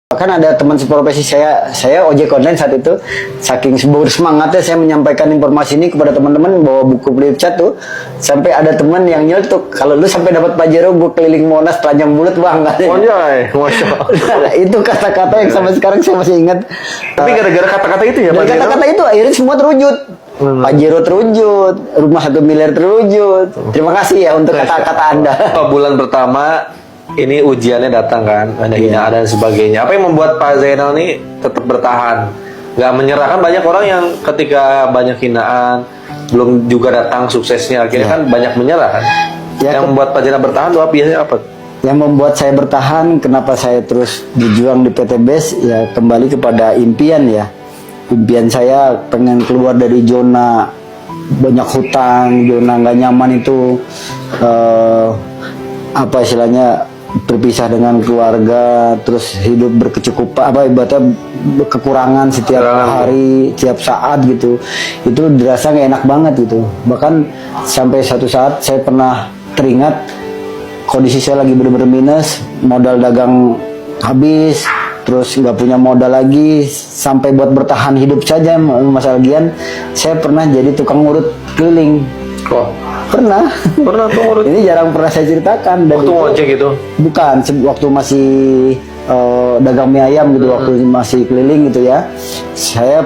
Bahkan ada teman seprofesi saya ojek online saat itu, saking bersemangatnya saya menyampaikan informasi ini kepada teman-teman bahwa buku Flipchart tuh, sampai ada teman yang nyeletuk, kalau lu sampai dapat Pajero, gue keliling Monas telanjang bulat bang. Oh iya, masya Allah. Itu kata-kata yang sampai sekarang saya masih ingat. Tapi gara-gara kata-kata itu ya, dari kata-kata itu akhirnya semua terwujud. Pajero terwujud, rumah 1 miliar terwujud. Terima kasih ya untuk kata-kata Anda. Bulan pertama ini ujiannya datang kan, ada hinaan dan sebagainya. Apa yang membuat Pak Zainal ini tetap bertahan, nggak menyerah? Kan banyak orang yang ketika banyak hinaan, belum juga datang suksesnya, akhirnya kan banyak menyerah kan. Yang membuat Pak Zainal bertahan itu biasanya apa? Yang membuat saya bertahan, kenapa saya terus berjuang di PT BES, ya kembali kepada impian ya. Impian saya pengen keluar dari zona banyak hutang, zona nggak nyaman itu, apa istilahnya, berpisah dengan keluarga, terus hidup berkecukupan, apa ibaratnya kekurangan setiap hari, setiap saat gitu. Itu dirasa nggak enak banget gitu. Bahkan sampai satu saat saya pernah teringat kondisi saya lagi bener-bener minus, modal dagang habis, terus nggak punya modal lagi, sampai buat bertahan hidup saja Mas Algian, saya pernah jadi tukang urut keliling. Kok? Pernah tuh urut. Ini jarang pernah saya ceritakan. Dan waktu ngojek gitu? Bukan, waktu masih dagang mie ayam gitu, waktu masih keliling gitu ya. Saya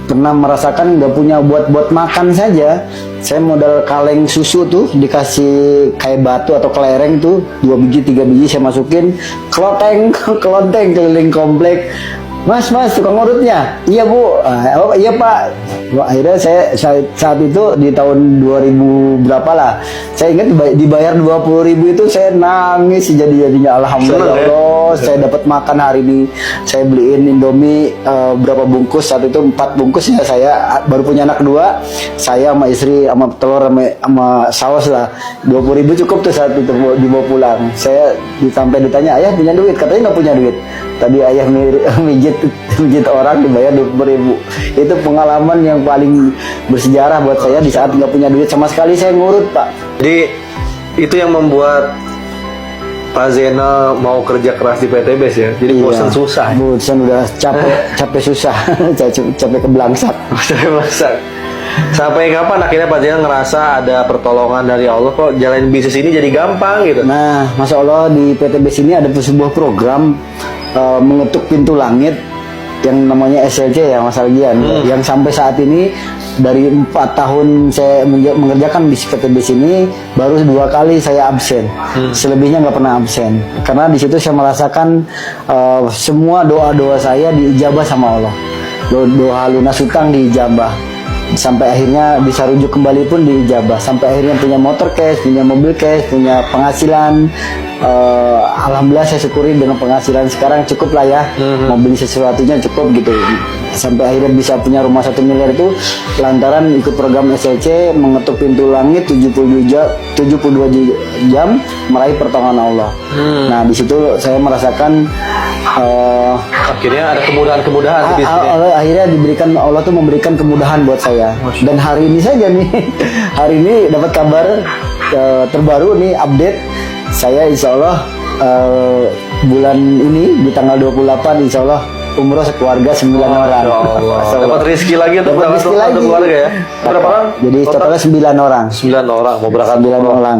pernah merasakan nggak punya buat makan saja. Saya modal kaleng susu tuh dikasih kayak batu atau kelereng tuh, 2 biji 3 biji saya masukin, kelonteng keliling komplek. Mas tukang urutnya? Iya bu. Iya pak. Akhirnya saya saat itu di tahun 2000 berapa lah, saya ingat dibayar 20.000 itu saya nangis jadi-jadinya. Alhamdulillah ya Allah, saya dapat makan hari ini. Saya beliin Indomie berapa bungkus saat itu, 4 bungkus ya. Saya baru punya anak 2, saya sama istri sama telur sama saus lah, 20.000 cukup tuh saat itu dibawa pulang. Saya sampai ditanya, ayah punya duit? Katanya nggak punya duit. Tadi ayah mijit orang dibayar 20.000. Itu pengalaman yang paling bersejarah buat saya di saat nggak punya duit sama sekali. Saya ngurut pak. Jadi itu yang membuat Pak Zainal mau kerja keras di PT BES ya. Jadi bosan susah. Bosan udah capek susah, capek kebelangsak. Sampai kapan akhirnya Pak Zainal ngerasa ada pertolongan dari Allah, kok jalanin bisnis ini jadi gampang gitu? Nah, Masya Allah, di PT BES ini ada sebuah program mengetuk pintu langit yang namanya SLC ya Mas Algian, yang sampai saat ini dari 4 tahun saya mengerjakan di PT BES ini baru 2 kali saya absen, selebihnya nggak pernah absen, karena di situ saya merasakan semua doa-doa saya diijabah sama Allah, doa lunas hutang diijabah, sampai akhirnya bisa rujuk kembali pun diijabah, sampai akhirnya punya motor cash, punya mobil cash, punya penghasilan. Alhamdulillah saya syukuri dengan penghasilan sekarang cukup lah ya, mau beli sesuatunya cukup gitu. Sampai akhirnya bisa punya rumah 1 miliar itu lantaran ikut program SLC mengetuk pintu langit 72 jam meraih pertolongan Allah. Nah di situ saya merasakan akhirnya ada kemudahan-kemudahan. Akhirnya Allah tuh memberikan kemudahan buat saya. Dan hari ini saja nih, hari ini dapat kabar terbaru nih, update. Saya insya Allah bulan ini di tanggal 28 insya Allah umroh sekeluarga 9 orang. Dapat rezeki lagi untuk keluarga ya? Berapa orang? Jadi totalnya 9 orang. 9 orang mau berangkat 9 orang.